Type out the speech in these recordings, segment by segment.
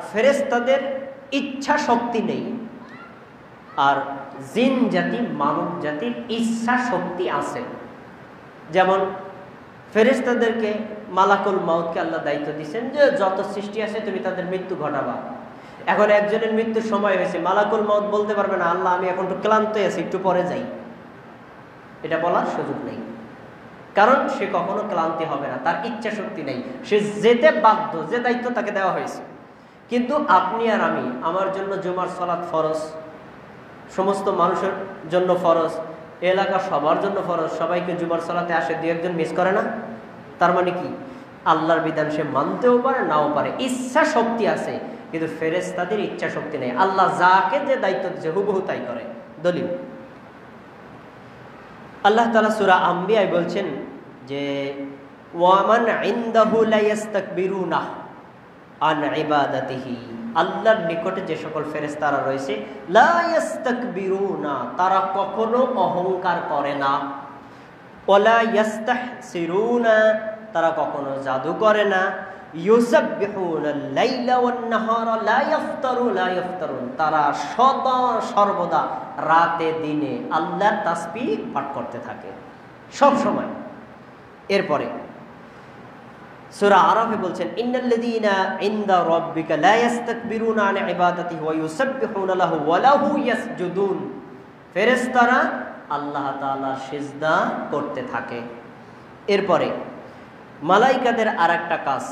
ফেরেশতাদের ইচ্ছা শক্তি নেই, আর জিন জাতি মানব জাতির ইচ্ছা শক্তি আছে। যেমন ফেরেশতাদেরকে মালাকুল মাউতকে আল্লাহ দায়িত্ব দিচ্ছেন যে যত সৃষ্টি আছে তুমি তাদের মৃত্যু ঘটাবা। এখন একজনের মৃত্যুর সময় হয়েছে, মালাকুল মাউত বলতে পারবে না আল্লাহ আমি এখন একটু ক্লান্ত আছি, একটু পরে যাই, এটা বলার সুযোগ নেই, কারণ সে কখনো ক্লান্তি হবে না, তার ইচ্ছা শক্তি নেই, সে যেতে বাধ্য, যে দায়িত্ব তাকে দেওয়া হয়েছে। কিন্তু আপনি আর আমি, আমার জন্য জুমার সালাত ফরজ, সমস্ত মানুষের জন্য ফরজ, এলাকার সবার জন্য ফরজ, সবাইকে জুমার সালাতে আসে, দু একজন মিস করে না। তার মানে কি আল্লাহর বিধান সে মানতেও পারে নাও পারে, ইচ্ছা শক্তি আছে, কিন্তু ফেরেশতাদের ইচ্ছা শক্তি নেই। আল্লাহ যাকে যে দায়িত্ব দিচ্ছে হুবহু তাই করে। দলিল আল্লাহ তাআলা সূরা আম্বিয়ায় বলছেন যে ওয়ামান ইনদাহু লা ইস্তাকবিরুনা আন ইবাদাতিহি, আল্লাহর নিকটে যে সকল ফেরেশতারা রয়েছে লা ইস্তাকবিরুনা, তারা কখনো অহংকার করে না, ওয়ালা ইস্তাহসিরুনা, তারা কখনো জাদু করে না, ইউসাব্বিহুনাল লাইলা ওয়ান নাহারা লা ইফতারুন, তারা সদা সর্বদা রাতে দিনে আল্লাহর তাসবিহ পাঠ করতে থাকে সব সময়। এরপরে সূরা আরাফে বলছেন ইন্নাল্লাযীনা ইনদা রাব্বিকা লা ইস্তাকবিরুনা আন ইবাদাতিহি ওয়া ইউসাব্বিহুনা লাহু ওয়া লাহু ইয়াসজুদুন, ফেরেশতারা আল্লাহ তাআলার সিজদা করতে থাকে। এরপরে মালাইকাদের আরেকটা কাজ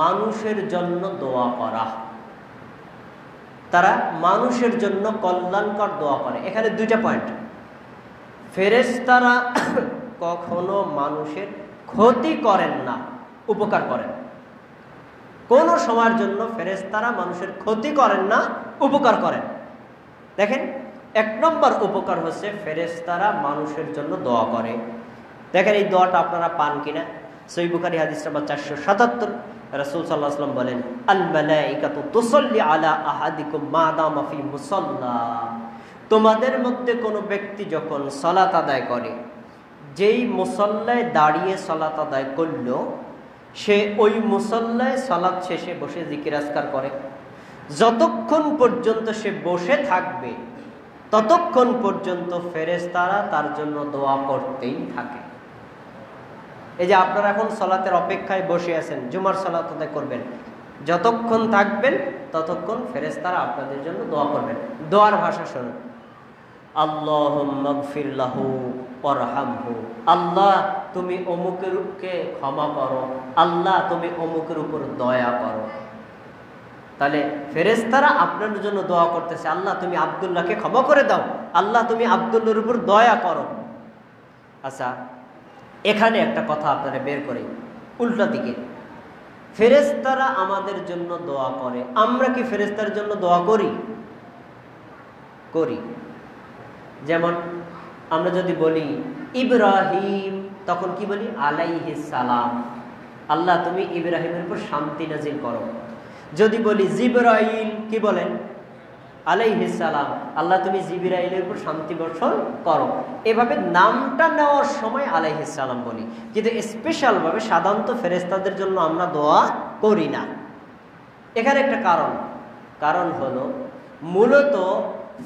মানুষের জন্য দোয়া করা, তারা মানুষের জন্য কল্যাণকর দোয়া করে। এখানে দুইটা পয়েন্ট, ফেরেশতারা কখনো মানুষের ক্ষতি করেন না, উপকার করেন। কোন সময়ের জন্য ফেরেশতারা মানুষের ক্ষতি করেন না, উপকার করেন। দেখেন, এক নম্বর উপকার হচ্ছে ফেরেশতারা মানুষের জন্য দোয়া করে। দেখেন এই দোয়াটা আপনারা পান কিনা? সহিহ বুখারী হাদিস নাম্বার 477, রাসূল সাল্লাল্লাহু আলাইহি ওয়াসাল্লাম বলেন আল মালাইকাতু তুসাল্লি আলা আহাদিকুম মা দামা ফি মুসাল্লা, তোমাদের মধ্যে কোনো ব্যক্তি যখন সালাত আদায় করে, যেই মুসল্লায় দাঁড়িয়ে সালাত আদায় করলো, সে ওই মুসল্লায় সালাত শেষে বসে জিকির আজকার করে। যতক্ষণ পর্যন্ত সে বসে থাকবে ততক্ষণ পর্যন্ত ফেরেশতারা তার জন্য দোয়া করতেই থাকে। এই যে আপনারা এখন সালাতের অপেক্ষায় বসে আছেন, জুমার সালাত আদায় করবেন, যতক্ষণ থাকবেন ততক্ষণ ফেরেশতারা আপনাদের জন্য দোয়া করবেন। দোয়ার ভাষা শুনুন, আল্লাহুম্মা গফির লাহু ওয়ারহামহু, আল্লাহ তুমি অমুকেরকে ক্ষমা করো, আল্লাহ তুমি অমুকের উপর দয়া করো। তাহলে ফেরেশতারা আপনার জন্য দোয়া করতেছে, আল্লাহ তুমি আব্দুল্লাহকে ক্ষমা করে দাও, আল্লাহ তুমি আব্দুল্লাহর উপর দয়া করো। আচ্ছা, এখানে একটা কথা আপনারা বের করি, উল্টা দিকে ফেরেশতারা আমাদের জন্য দোয়া করে, আমরা কি ফেরেশতার জন্য দোয়া করি? করি। যেমন আমরা যদি বলি ইব্রাহিম, তখন কি বলি? আলাইহিস সালাম, আল্লাহ তুমি ইব্রাহিমের উপর শান্তি নাজিল করো। যদি বলি জিবরাইল, কি বলেন? আলাইহিস সালাম, আল্লাহ তুমি জিবরাইলের উপর শান্তি বর্ষণ করো। এভাবে নামটা নেওয়ার সময় আলাইহিস সালাম বলি, কিন্তু স্পেশাল ভাবে সাধারণত ফেরেশতাদের জন্য আমরা দোয়া করি না। এখানে একটা কারণ হলো মূলত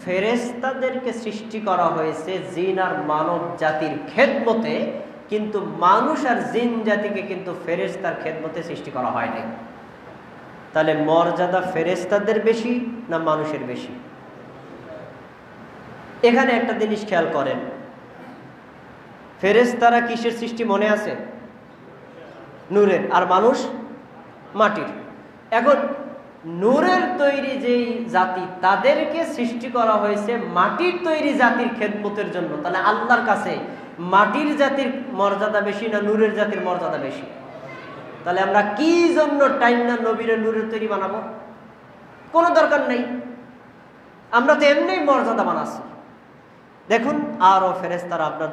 ফেরেশতাদেরকে সৃষ্টি করা হয়েছে জিন আর মানব জাতির খেদমতে, কিন্তু মানুষ আর জিন জাতিকে কিন্তু ফেরেশতার খেদমতে সৃষ্টি করা হয় নাই। তাহলে মর্যাদা ফেরেশতাদের বেশি না মানুষের বেশি? এখানে একটা জিনিস খেয়াল করেন, ফেরেশতারা কিসের সৃষ্টি মনে আছে? নূরের, আর মানুষ মাটির। এখন নূরের তৈরি যেই জাতি, তাদেরকে সৃষ্টি করা হয়েছে মাটির তৈরি জাতির খেদমতের জন্য। তাহলে আল্লাহর কাছে মাটির জাতির মর্যাদা বেশি না নূরের জাতির মর্যাদা বেশি? তাহলে আমরা কি জন্য টাইম না নবীরে নূরের তৈরি বানাবো? কোনো দরকার নেই, আমরা তো এমনি মর্যাদা বানাচ্ছি। দেখুন আরো ফেরেশতারা আপনার